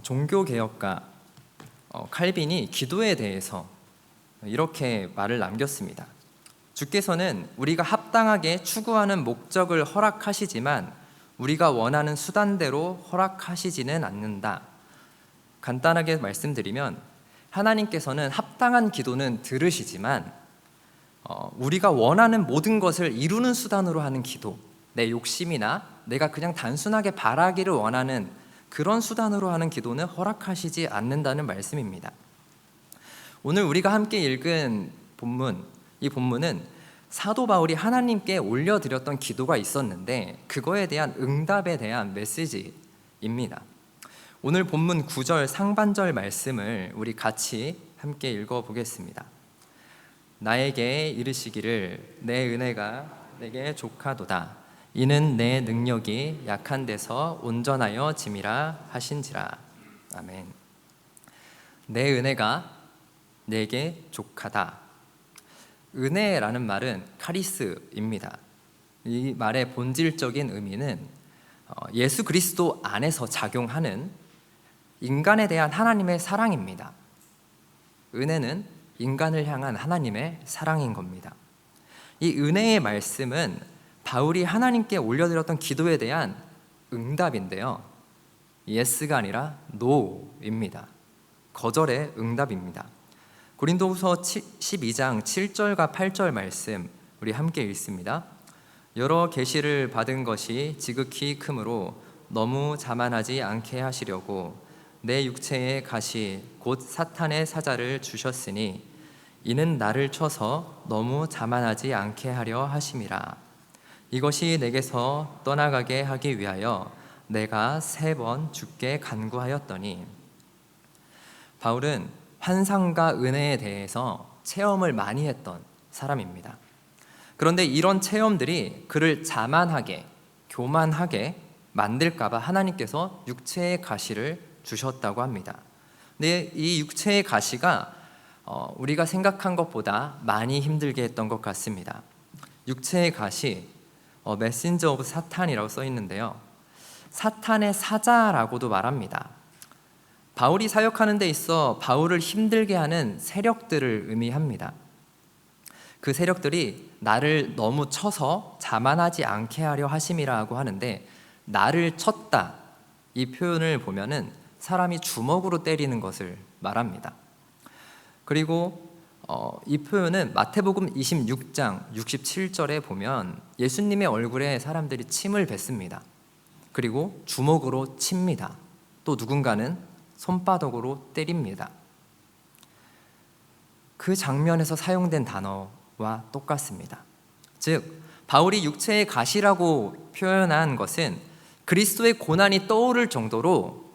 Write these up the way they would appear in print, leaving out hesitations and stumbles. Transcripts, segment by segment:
종교개혁가 칼빈이 기도에 대해서 이렇게 말을 남겼습니다. 주께서는 우리가 합당하게 추구하는 목적을 허락하시지만 우리가 원하는 수단대로 허락하시지는 않는다. 간단하게 말씀드리면 하나님께서는 합당한 기도는 들으시지만 우리가 원하는 모든 것을 이루는 수단으로 하는 기도, 내 욕심이나 내가 그냥 단순하게 바라기를 원하는 그런 수단으로 하는 기도는 허락하시지 않는다는 말씀입니다. 오늘 우리가 함께 읽은 이 본문은 사도 바울이 하나님께 올려드렸던 기도가 있었는데 그거에 대한 응답에 대한 메시지입니다. 오늘 본문 9절 상반절 말씀을 우리 같이 함께 읽어보겠습니다. 나에게 이르시기를 내 은혜가 내게 족하도다. 이는 내 능력이 약한 데서 온전하여 짐이라 하신지라. 아멘. 내 은혜가 내게 족하다. 은혜라는 말은 카리스입니다. 이 말의 본질적인 의미는 예수 그리스도 안에서 작용하는 인간에 대한 하나님의 사랑입니다. 은혜는 인간을 향한 하나님의 사랑인 겁니다. 이 은혜의 말씀은 바울이 하나님께 올려드렸던 기도에 대한 응답인데요, yes가 아니라 no입니다. 거절의 응답입니다. 고린도후서 12장 7절과 8절 말씀 우리 함께 읽습니다. 여러 계시를 받은 것이 지극히 크므로 너무 자만하지 않게 하시려고 내 육체의 가시 곧 사탄의 사자를 주셨으니 이는 나를 쳐서 너무 자만하지 않게 하려 하심이라. 이것이 내게서 떠나가게 하기 위하여 내가 3번 주께 간구하였더니. 바울은 환상과 은혜에 대해서 체험을 많이 했던 사람입니다. 그런데 이런 체험들이 그를 자만하게, 교만하게 만들까봐 하나님께서 육체의 가시를 주셨다고 합니다. 근데 이 육체의 가시가 우리가 생각한 것보다 많이 힘들게 했던 것 같습니다. 육체의 가시, 메신저 오브 사탄이라고 써 있는데요, 사탄의 사자라고도 말합니다. 바울이 사역하는 데 있어 바울을 힘들게 하는 세력들을 의미합니다. 그 세력들이 나를 너무 쳐서 자만하지 않게 하려 하심이라고 하는데, 나를 쳤다 이 표현을 보면은 사람이 주먹으로 때리는 것을 말합니다. 그리고 이 표현은 마태복음 26장 67절에 보면 예수님의 얼굴에 사람들이 침을 뱉습니다. 그리고 주먹으로 칩니다. 또 누군가는 손바닥으로 때립니다. 그 장면에서 사용된 단어와 똑같습니다. 즉 바울이 육체의 가시라고 표현한 것은 그리스도의 고난이 떠오를 정도로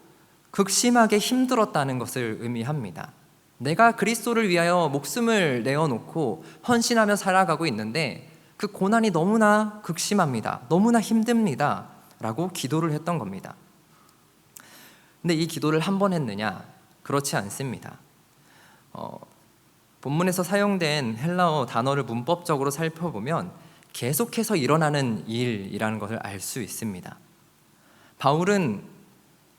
극심하게 힘들었다는 것을 의미합니다. 내가 그리스도를 위하여 목숨을 내어놓고 헌신하며 살아가고 있는데 그 고난이 너무나 극심합니다. 너무나 힘듭니다 라고 기도를 했던 겁니다. 근데 이 기도를 한 번 했느냐? 그렇지 않습니다. 본문에서 사용된 헬라어 단어를 문법적으로 살펴보면 계속해서 일어나는 일이라는 것을 알 수 있습니다. 바울은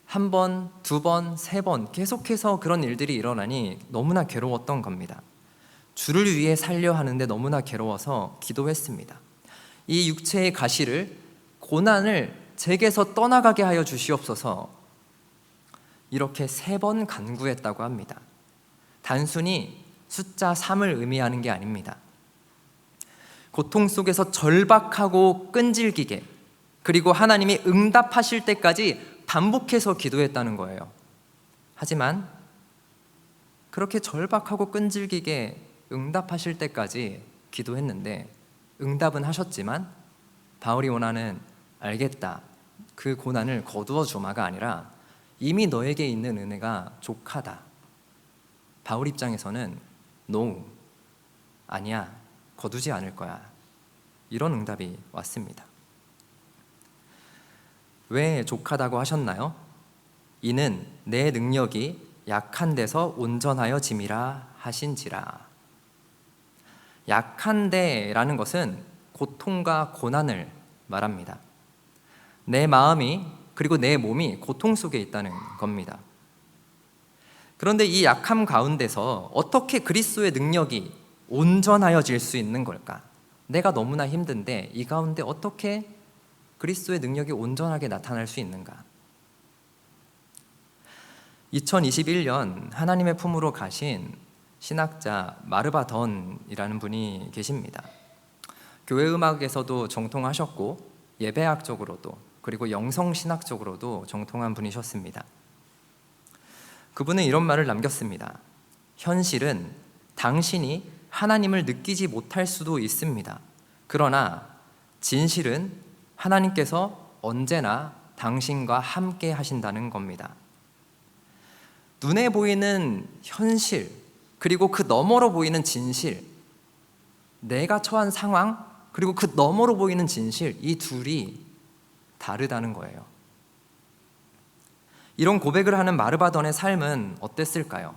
한 번, 2번, 3번 계속해서 그런 일들이 일어나니 너무나 괴로웠던 겁니다. 주를 위해 살려 하는데 너무나 괴로워서 기도했습니다. 이 육체의 가시를, 고난을 제게서 떠나가게 하여 주시옵소서, 이렇게 3번 간구했다고 합니다. 단순히 숫자 3을 의미하는 게 아닙니다. 고통 속에서 절박하고 끈질기게, 그리고 하나님이 응답하실 때까지 반복해서 기도했다는 거예요. 하지만 그렇게 절박하고 끈질기게 응답하실 때까지 기도했는데 응답은 하셨지만 바울이 원하는 알겠다, 그 고난을 거두어 주마가 아니라 이미 너에게 있는 은혜가 족하다. 바울 입장에서는 no, 아니야, 거두지 않을 거야, 이런 응답이 왔습니다. 왜 족하다고 하셨나요? 이는 내 능력이 약한 데서 온전하여 짐이라 하신지라. 약한데라는 것은 고통과 고난을 말합니다. 내 마음이, 그리고 내 몸이 고통 속에 있다는 겁니다. 그런데 이 약함 가운데서 어떻게 그리스도의 능력이 온전하여질 수 있는 걸까? 내가 너무나 힘든데 이 가운데 어떻게 그리스도의 능력이 온전하게 나타날 수 있는가? 2021년 하나님의 품으로 가신 신학자 마르바던이라는 분이 계십니다. 교회 음악에서도 정통하셨고 예배학적으로도 그리고 영성신학적으로도 정통한 분이셨습니다. 그분은 이런 말을 남겼습니다. 현실은 당신이 하나님을 느끼지 못할 수도 있습니다. 그러나 진실은 하나님께서 언제나 당신과 함께 하신다는 겁니다. 눈에 보이는 현실, 그리고 그 너머로 보이는 진실, 내가 처한 상황, 그리고 그 너머로 보이는 진실, 이 둘이 다르다는 거예요. 이런 고백을 하는 마르바던의 삶은 어땠을까요?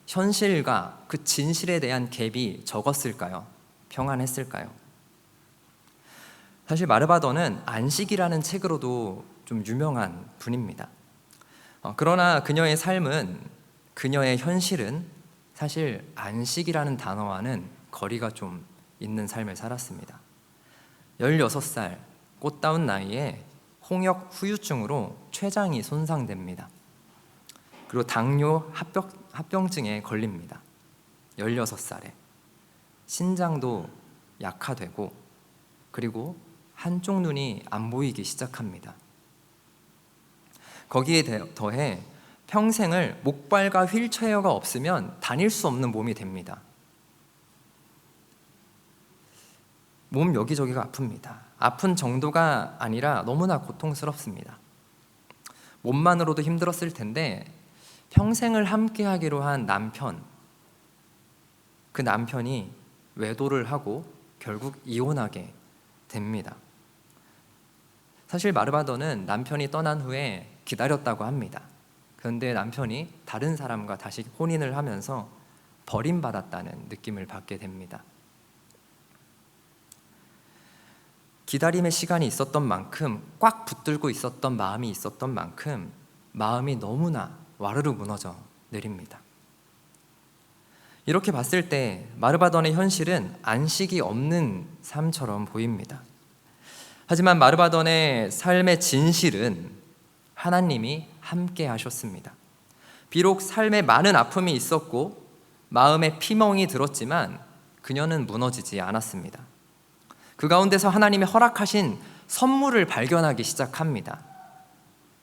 현실과 그 진실에 대한 갭이 적었을까요? 평안했을까요? 사실 마르바던은 안식이라는 책으로도 좀 유명한 분입니다. 그러나 그녀의 삶은, 그녀의 현실은 사실 안식이라는 단어와는 거리가 좀 있는 삶을 살았습니다. 16살 꽃다운 나이에 홍역 후유증으로 췌장이 손상됩니다. 그리고 당뇨 합병증에 걸립니다. 16살에 신장도 약화되고 그리고 한쪽 눈이 안 보이기 시작합니다. 거기에 더해 평생을 목발과 휠체어가 없으면 다닐 수 없는 몸이 됩니다. 몸 여기저기가 아픕니다. 아픈 정도가 아니라 너무나 고통스럽습니다. 몸만으로도 힘들었을 텐데 평생을 함께 하기로 한 남편, 그 남편이 외도를 하고 결국 이혼하게 됩니다. 사실 마르바던은 남편이 떠난 후에 기다렸다고 합니다. 그런데 남편이 다른 사람과 다시 혼인을 하면서 버림받았다는 느낌을 받게 됩니다. 기다림의 시간이 있었던 만큼, 꽉 붙들고 있었던 마음이 있었던 만큼 마음이 너무나 와르르 무너져 내립니다. 이렇게 봤을 때 마르바던의 현실은 안식이 없는 삶처럼 보입니다. 하지만 마르바던의 삶의 진실은 하나님이 함께 하셨습니다. 비록 삶에 많은 아픔이 있었고 마음에 피멍이 들었지만 그녀는 무너지지 않았습니다. 그 가운데서 하나님이 허락하신 선물을 발견하기 시작합니다.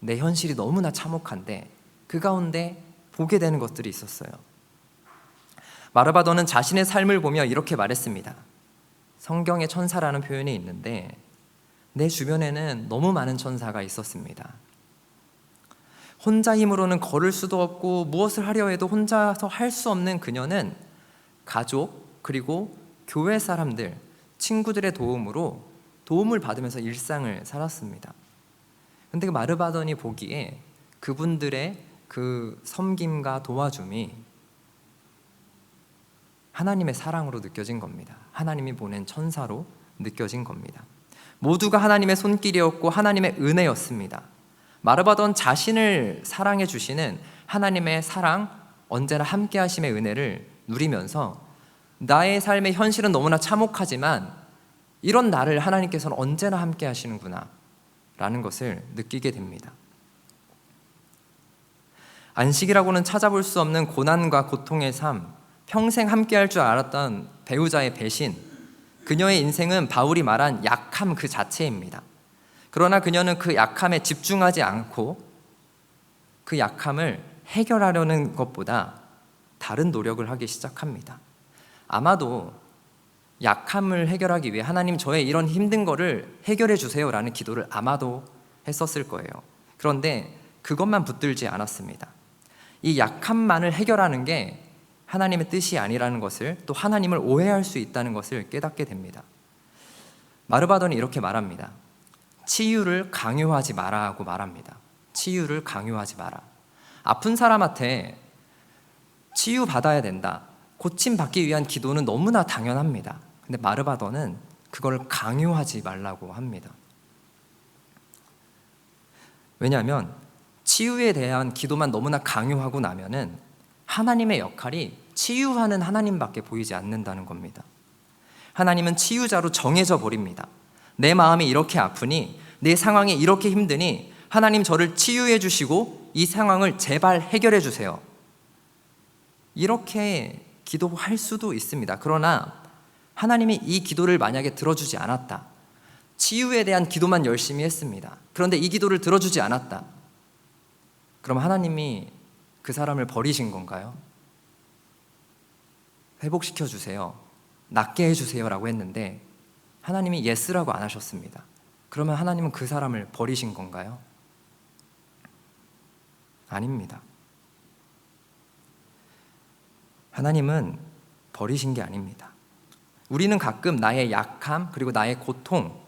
내 현실이 너무나 참혹한데 그 가운데 보게 되는 것들이 있었어요. 마르바던은 자신의 삶을 보며 이렇게 말했습니다. 성경에 천사라는 표현이 있는데 내 주변에는 너무 많은 천사가 있었습니다. 혼자 힘으로는 걸을 수도 없고 무엇을 하려 해도 혼자서 할 수 없는 그녀는 가족 그리고 교회 사람들, 친구들의 도움으로 도움을 받으면서 일상을 살았습니다. 그런데 그 마르바던이 보기에 그분들의 그 섬김과 도와줌이 하나님의 사랑으로 느껴진 겁니다. 하나님이 보낸 천사로 느껴진 겁니다. 모두가 하나님의 손길이었고 하나님의 은혜였습니다. 마르바던 자신을 사랑해 주시는 하나님의 사랑, 언제나 함께 하심의 은혜를 누리면서 나의 삶의 현실은 너무나 참혹하지만 이런 나를 하나님께서는 언제나 함께 하시는구나 라는 것을 느끼게 됩니다. 안식이라고는 찾아볼 수 없는 고난과 고통의 삶, 평생 함께 할 줄 알았던 배우자의 배신, 그녀의 인생은 바울이 말한 약함 그 자체입니다. 그러나 그녀는 그 약함에 집중하지 않고 그 약함을 해결하려는 것보다 다른 노력을 하기 시작합니다. 아마도 약함을 해결하기 위해 하나님 저의 이런 힘든 거를 해결해 주세요 라는 기도를 아마도 했었을 거예요. 그런데 그것만 붙들지 않았습니다. 이 약함만을 해결하는 게 하나님의 뜻이 아니라는 것을, 또 하나님을 오해할 수 있다는 것을 깨닫게 됩니다. 마르바던이 이렇게 말합니다. 치유를 강요하지 마라 하고 말합니다. 치유를 강요하지 마라. 아픈 사람한테 치유받아야 된다, 고침받기 위한 기도는 너무나 당연합니다. 근데 마르바던은 그걸 강요하지 말라고 합니다. 왜냐하면 치유에 대한 기도만 너무나 강요하고 나면은 하나님의 역할이 치유하는 하나님밖에 보이지 않는다는 겁니다. 하나님은 치유자로 정해져 버립니다. 내 마음이 이렇게 아프니, 내 상황이 이렇게 힘드니 하나님 저를 치유해 주시고 이 상황을 제발 해결해 주세요. 이렇게 기도할 수도 있습니다. 그러나 하나님이 이 기도를 만약에 들어주지 않았다, 치유에 대한 기도만 열심히 했습니다. 그런데 이 기도를 들어주지 않았다, 그럼 하나님이 그 사람을 버리신 건가요? 회복시켜 주세요, 낫게 해주세요 라고 했는데 하나님이 예스라고 안 하셨습니다. 그러면 하나님은 그 사람을 버리신 건가요? 아닙니다. 하나님은 버리신 게 아닙니다. 우리는 가끔 나의 약함 그리고 나의 고통,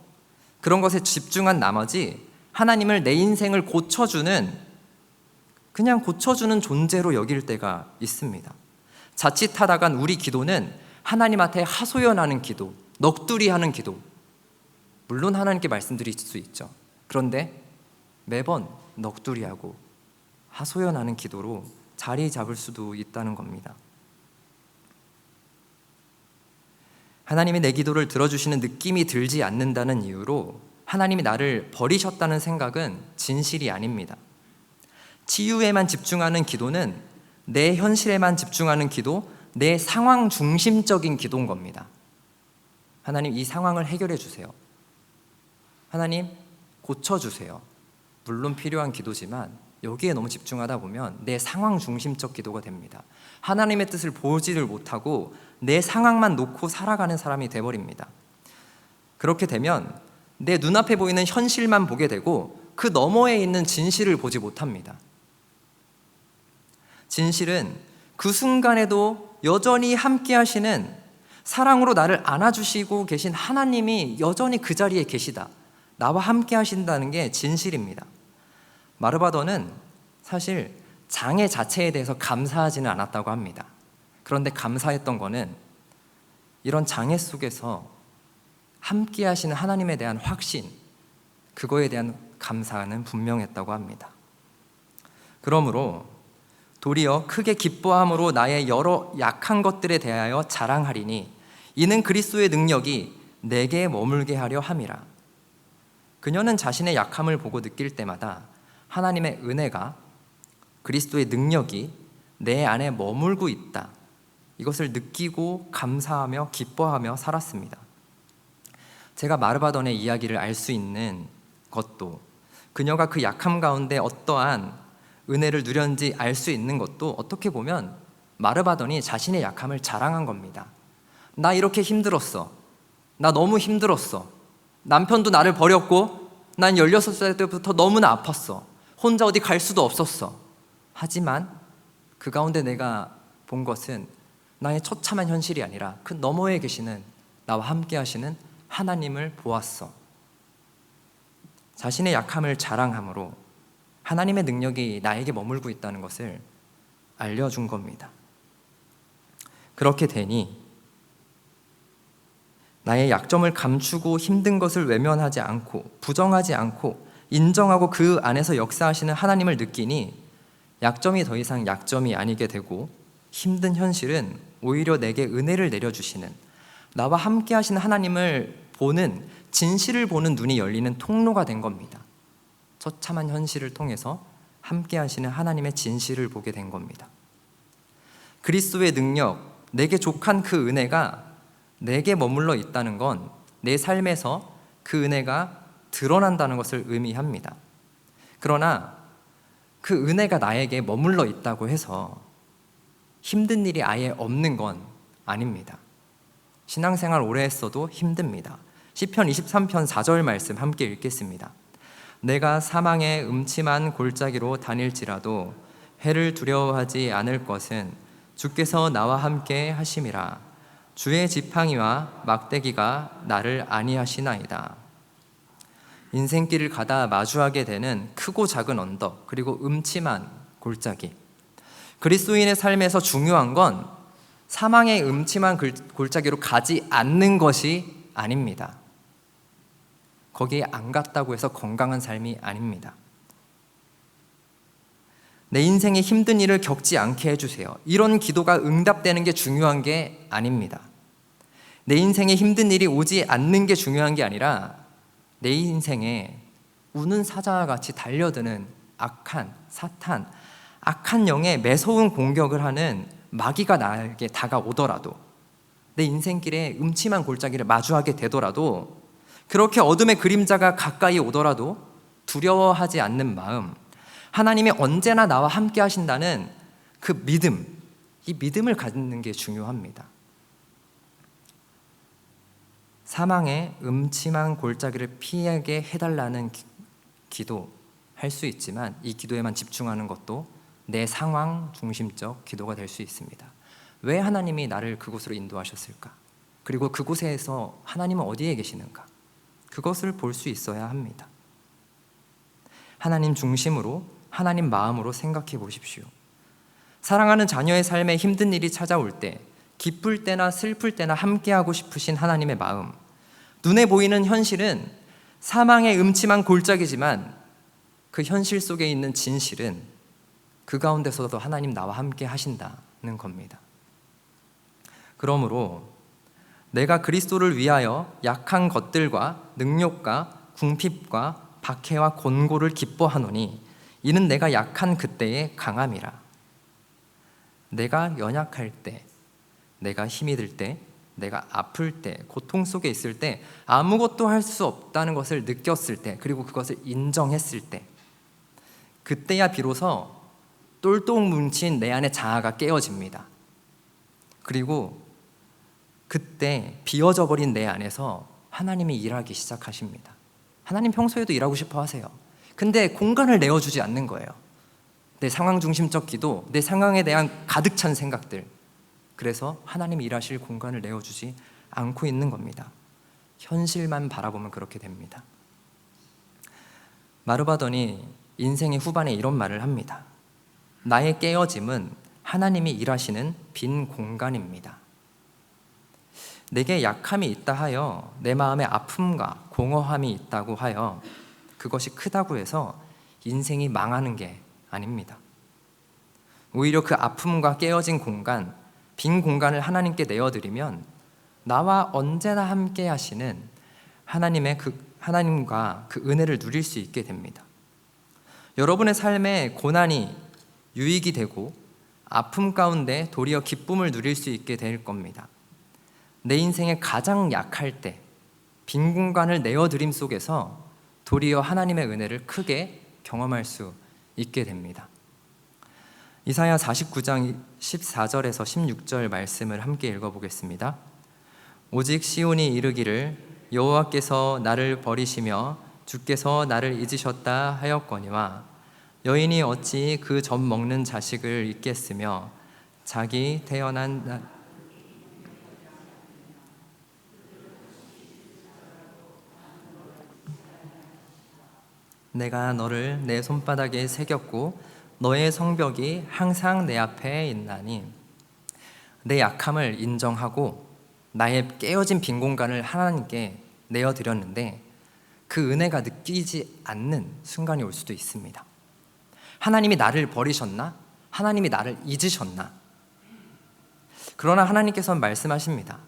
그런 것에 집중한 나머지 하나님을 내 인생을 그냥 고쳐주는 존재로 여길 때가 있습니다. 자칫하다간 우리 기도는 하나님한테 하소연하는 기도, 넋두리하는 기도, 물론 하나님께 말씀드릴 수 있죠. 그런데 매번 넋두리하고 하소연하는 기도로 자리 잡을 수도 있다는 겁니다. 하나님이 내 기도를 들어주시는 느낌이 들지 않는다는 이유로 하나님이 나를 버리셨다는 생각은 진실이 아닙니다. 치유에만 집중하는 기도는 내 현실에만 집중하는 기도, 내 상황 중심적인 기도인 겁니다. 하나님 이 상황을 해결해 주세요. 하나님 고쳐주세요. 물론 필요한 기도지만 여기에 너무 집중하다 보면 내 상황 중심적 기도가 됩니다. 하나님의 뜻을 보지를 못하고 내 상황만 놓고 살아가는 사람이 돼버립니다. 그렇게 되면 내 눈앞에 보이는 현실만 보게 되고 그 너머에 있는 진실을 보지 못합니다. 진실은 그 순간에도 여전히 함께 하시는, 사랑으로 나를 안아주시고 계신 하나님이 여전히 그 자리에 계시다, 나와 함께 하신다는 게 진실입니다. 마르바더는 사실 장애 자체에 대해서 감사하지는 않았다고 합니다. 그런데 감사했던 거는 이런 장애 속에서 함께 하시는 하나님에 대한 확신, 그거에 대한 감사는 분명했다고 합니다. 그러므로 도리어 크게 기뻐함으로 나의 여러 약한 것들에 대하여 자랑하리니 이는 그리스도의 능력이 내게 머물게 하려 함이라. 그녀는 자신의 약함을 보고 느낄 때마다 하나님의 은혜가, 그리스도의 능력이 내 안에 머물고 있다, 이것을 느끼고 감사하며 기뻐하며 살았습니다. 제가 마르바돈의 이야기를 알 수 있는 것도, 그녀가 그 약함 가운데 어떠한 은혜를 누렸는지 알 수 있는 것도 어떻게 보면 마르바돈이 자신의 약함을 자랑한 겁니다. 나 이렇게 힘들었어, 나 너무 힘들었어, 남편도 나를 버렸고 난 16살 때부터 너무나 아팠어, 혼자 어디 갈 수도 없었어. 하지만 그 가운데 내가 본 것은 나의 처참한 현실이 아니라 그 너머에 계시는 나와 함께 하시는 하나님을 보았어. 자신의 약함을 자랑함으로 하나님의 능력이 나에게 머물고 있다는 것을 알려준 겁니다. 그렇게 되니 나의 약점을 감추고 힘든 것을 외면하지 않고 부정하지 않고 인정하고 그 안에서 역사하시는 하나님을 느끼니 약점이 더 이상 약점이 아니게 되고 힘든 현실은 오히려 내게 은혜를 내려주시는, 나와 함께 하시는 하나님을 보는, 진실을 보는 눈이 열리는 통로가 된 겁니다. 처참한 현실을 통해서 함께 하시는 하나님의 진실을 보게 된 겁니다. 그리스도의 능력, 내게 족한 그 은혜가 내게 머물러 있다는 건 내 삶에서 그 은혜가 드러난다는 것을 의미합니다. 그러나 그 은혜가 나에게 머물러 있다고 해서 힘든 일이 아예 없는 건 아닙니다. 신앙생활 오래 했어도 힘듭니다. 시편 23편 4절 말씀 함께 읽겠습니다. 내가 사망의 음침한 골짜기로 다닐지라도 해를 두려워하지 않을 것은 주께서 나와 함께 하심이라. 주의 지팡이와 막대기가 나를 안위하시나이다. 인생길을 가다 마주하게 되는 크고 작은 언덕, 그리고 음침한 골짜기. 그리스도인의 삶에서 중요한 건 사망의 음침한 골짜기로 가지 않는 것이 아닙니다. 거기에 안 갔다고 해서 건강한 삶이 아닙니다. 내 인생에 힘든 일을 겪지 않게 해주세요. 이런 기도가 응답되는 게 중요한 게 아닙니다. 내 인생에 힘든 일이 오지 않는 게 중요한 게 아니라 내 인생에 우는 사자와 같이 달려드는 악한 사탄, 악한 영의 매서운 공격을 하는 마귀가 나에게 다가오더라도, 내 인생길에 음침한 골짜기를 마주하게 되더라도, 그렇게 어둠의 그림자가 가까이 오더라도 두려워하지 않는 마음, 하나님이 언제나 나와 함께 하신다는 그 믿음, 이 믿음을 갖는 게 중요합니다. 사망의 음침한 골짜기를 피하게 해달라는 기도 할 수 있지만, 이 기도에만 집중하는 것도 내 상황 중심적 기도가 될 수 있습니다. 왜 하나님이 나를 그곳으로 인도하셨을까? 그리고 그곳에서 하나님은 어디에 계시는가? 그것을 볼 수 있어야 합니다. 하나님 중심으로, 하나님 마음으로 생각해 보십시오. 사랑하는 자녀의 삶에 힘든 일이 찾아올 때, 기쁠 때나 슬플 때나 함께하고 싶으신 하나님의 마음, 눈에 보이는 현실은 사망의 음침한 골짜기지만 그 현실 속에 있는 진실은 그 가운데서도 하나님 나와 함께 하신다는 겁니다. 그러므로 내가 그리스도를 위하여 약한 것들과 능욕과 궁핍과 박해와 곤고를 기뻐하노니 이는 내가 약한 그때의 강함이라. 내가 연약할 때, 내가 힘이 들 때, 내가 아플 때, 고통 속에 있을 때, 아무것도 할 수 없다는 것을 느꼈을 때, 그리고 그것을 인정했을 때, 그때야 비로소 똘똘 뭉친 내 안의 자아가 깨어집니다. 그리고 그때 비어져 버린 내 안에서 하나님이 일하기 시작하십니다. 하나님 평소에도 일하고 싶어 하세요. 근데 공간을 내어주지 않는 거예요. 내 상황 중심적 기도, 내 상황에 대한 가득 찬 생각들, 그래서 하나님이 일하실 공간을 내어주지 않고 있는 겁니다. 현실만 바라보면 그렇게 됩니다. 마르바던이 인생의 후반에 이런 말을 합니다. 나의 깨어짐은 하나님이 일하시는 빈 공간입니다. 내게 약함이 있다 하여, 내 마음에 아픔과 공허함이 있다고 하여 그것이 크다고 해서 인생이 망하는 게 아닙니다. 오히려 그 아픔과 깨어진 공간, 빈 공간을 하나님께 내어드리면 나와 언제나 함께 하시는 하나님과 그 은혜를 누릴 수 있게 됩니다. 여러분의 삶에 고난이 유익이 되고 아픔 가운데 도리어 기쁨을 누릴 수 있게 될 겁니다. 내 인생에 가장 약할 때 빈 공간을 내어드림 속에서 도리어 하나님의 은혜를 크게 경험할 수 있게 됩니다. 이사야 49장 14절에서 16절 말씀을 함께 읽어보겠습니다. 오직 시온이 이르기를 여호와께서 나를 버리시며 주께서 나를 잊으셨다 하였거니와 여인이 어찌 그 젖 먹는 자식을 잊겠으며 자기 태어난 내가 너를 내 손바닥에 새겼고 너의 성벽이 항상 내 앞에 있나니. 내 약함을 인정하고 나의 깨어진 빈 공간을 하나님께 내어드렸는데 그 은혜가 느끼지 않는 순간이 올 수도 있습니다. 하나님이 나를 버리셨나? 하나님이 나를 잊으셨나? 그러나 하나님께서는 말씀하십니다.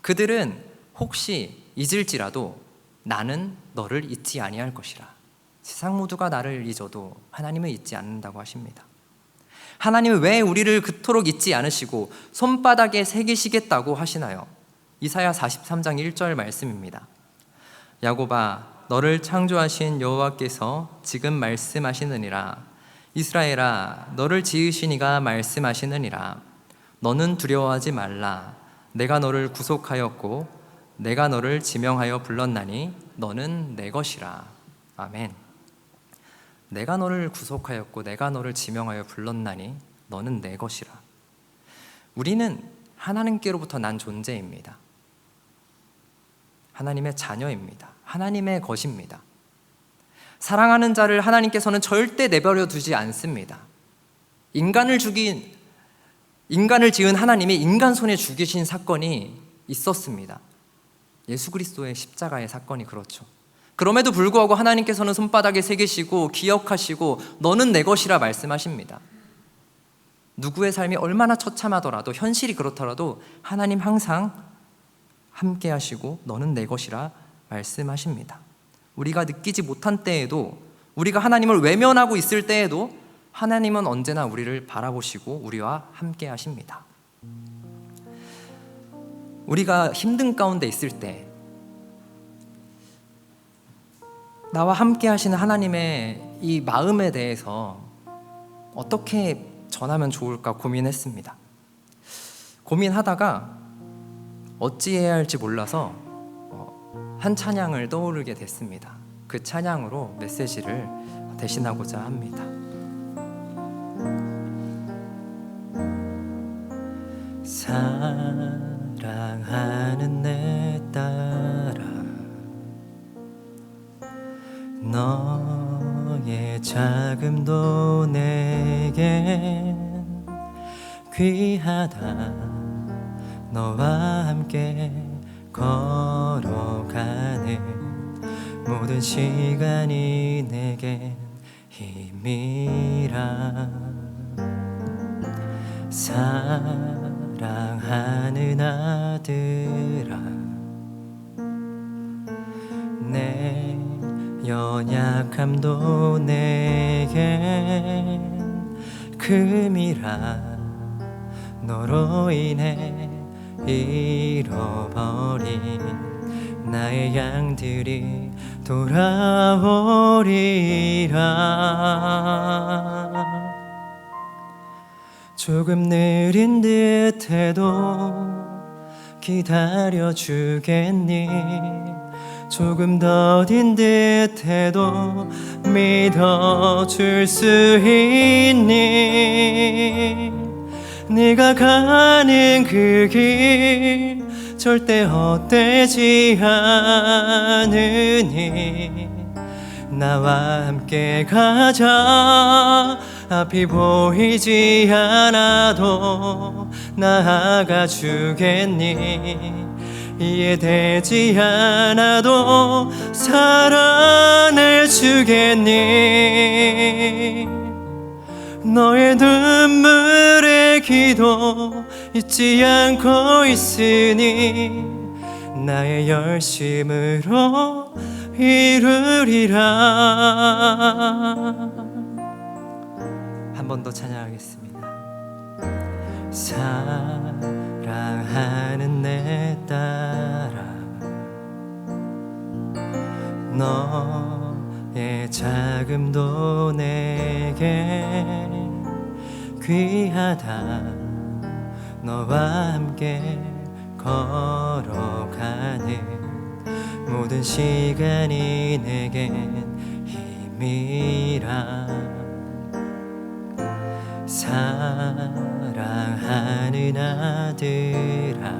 그들은 혹시 잊을지라도 나는 너를 잊지 아니할 것이라. 세상 모두가 나를 잊어도 하나님은 잊지 않는다고 하십니다. 하나님은 왜 우리를 그토록 잊지 않으시고 손바닥에 새기시겠다고 하시나요? 이사야 43장 1절 말씀입니다. 야곱아, 너를 창조하신 여호와께서 지금 말씀하시느니라. 이스라엘아, 너를 지으신 이가 말씀하시느니라. 너는 두려워하지 말라. 내가 너를 구속하였고 내가 너를 지명하여 불렀나니 너는 내 것이라. 아멘. 내가 너를 구속하였고 내가 너를 지명하여 불렀나니 너는 내 것이라. 우리는 하나님께로부터 난 존재입니다. 하나님의 자녀입니다. 하나님의 것입니다. 사랑하는 자를 하나님께서는 절대 내버려 두지 않습니다. 인간을 지은 하나님이 인간 손에 죽이신 사건이 있었습니다. 예수 그리스도의 십자가의 사건이 그렇죠. 그럼에도 불구하고 하나님께서는 손바닥에 새기시고 기억하시고 너는 내 것이라 말씀하십니다. 누구의 삶이 얼마나 처참하더라도, 현실이 그렇더라도 하나님 항상 함께 하시고 너는 내 것이라 말씀하십니다. 우리가 느끼지 못한 때에도, 우리가 하나님을 외면하고 있을 때에도 하나님은 언제나 우리를 바라보시고 우리와 함께 하십니다. 우리가 힘든 가운데 있을 때 나와 함께 하시는 하나님의 이 마음에 대해서 어떻게 전하면 좋을까 고민했습니다. 고민하다가 어찌해야 할지 몰라서 한 찬양을 떠오르게 됐습니다. 그 찬양으로 메시지를 대신하고자 합니다. 사랑하는 내 딸아, 너의 자금도 내겐 귀하다. 너와 함께 걸어가는 모든 시간이 내겐 힘이라. 사랑하는 아들아, 내 연약함도 내겐 금이라. 너로 인해 잃어버린 나의 양들이 돌아오리라. 조금 느린 듯해도 기다려주겠니? 조금 더딘 듯해도 믿어줄 수 있니? 네가 가는 그 길 절대 헛되지 않으니 나와 함께 가자. 앞이 보이지 않아도 나아가 주겠니? 이해되지 않아도 사랑을 주겠니? 너의 눈물의 기도 잊지 않고 있으니 나의 열심으로 이루리라. 한 번 더 찬양하겠습니다. 사랑하는 내 딸아, 너의 자금도 내게 귀하다. 너와 함께 걸어가는 모든 시간이 내겐 힘이라. 사랑하는 아들아,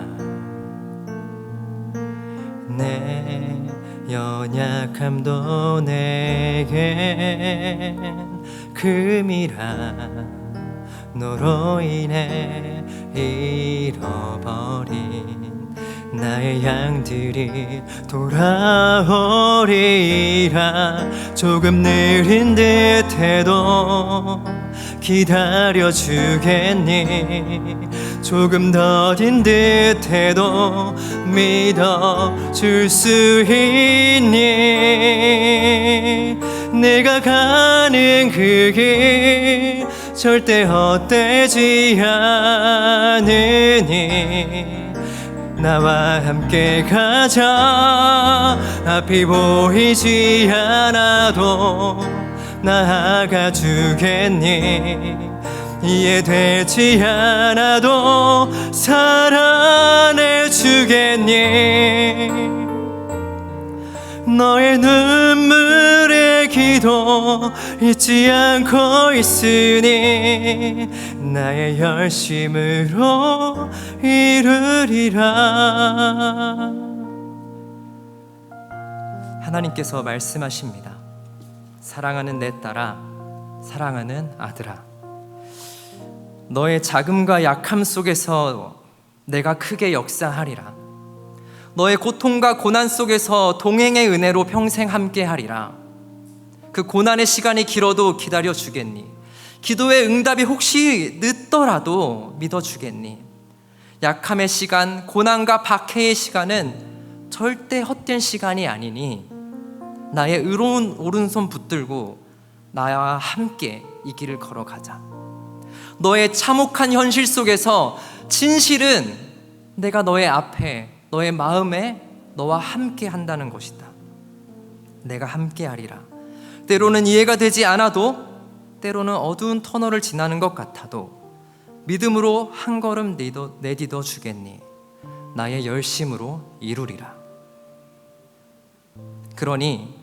내 연약함도 내겐 금이라. 너로 인해 잃어버린 나의 양들이 돌아오리라. 조금 느린 듯해도 기다려주겠니? 조금 더딘 듯해도 믿어줄 수 있니? 내가 가는 그 길 절대 헛되지 않으니 나와 함께 가자. 앞이 보이지 않아도 나아가 주겠니? 이해되지 않아도 사랑해 주겠니? 너의 눈물의 기도 잊지 않고 있으니 나의 열심으로 이루리라. 하나님께서 말씀하십니다. 사랑하는 내 딸아, 사랑하는 아들아, 너의 자금과 약함 속에서 내가 크게 역사하리라. 너의 고통과 고난 속에서 동행의 은혜로 평생 함께하리라. 그 고난의 시간이 길어도 기다려 주겠니? 기도의 응답이 혹시 늦더라도 믿어 주겠니? 약함의 시간, 고난과 박해의 시간은 절대 헛된 시간이 아니니 나의 의로운 오른손 붙들고 나와 함께 이 길을 걸어가자. 너의 참혹한 현실 속에서 진실은 내가 너의 앞에, 너의 마음에 너와 함께 한다는 것이다. 내가 함께 하리라. 때로는 이해가 되지 않아도, 때로는 어두운 터널을 지나는 것 같아도 믿음으로 한 걸음 내딛어 주겠니? 나의 열심으로 이루리라. 그러니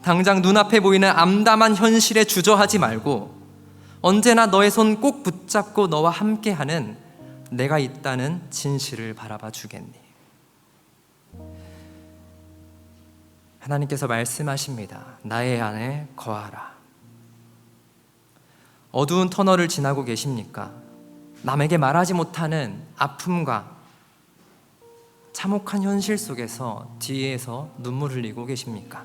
당장 눈앞에 보이는 암담한 현실에 주저하지 말고 언제나 너의 손 꼭 붙잡고 너와 함께하는 내가 있다는 진실을 바라봐 주겠니? 하나님께서 말씀하십니다. 나의 안에 거하라. 어두운 터널을 지나고 계십니까? 남에게 말하지 못하는 아픔과 참혹한 현실 속에서 뒤에서 눈물 흘리고 계십니까?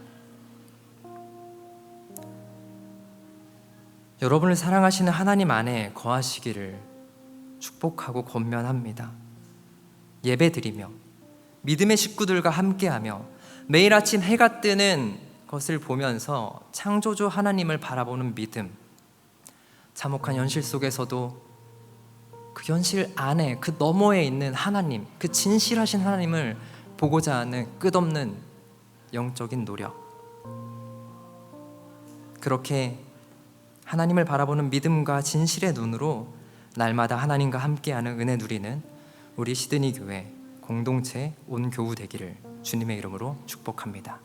여러분을 사랑하시는 하나님 안에 거하시기를 축복하고 권면합니다. 예배드리며 믿음의 식구들과 함께하며 매일 아침 해가 뜨는 것을 보면서 창조주 하나님을 바라보는 믿음, 참혹한 현실 속에서도 그 현실 안에, 그 너머에 있는 하나님, 그 진실하신 하나님을 보고자 하는 끝없는 영적인 노력, 그렇게 하나님을 바라보는 믿음과 진실의 눈으로 날마다 하나님과 함께하는 은혜 누리는 우리 시드니 교회 공동체 온 교우 되기를 주님의 이름으로 축복합니다.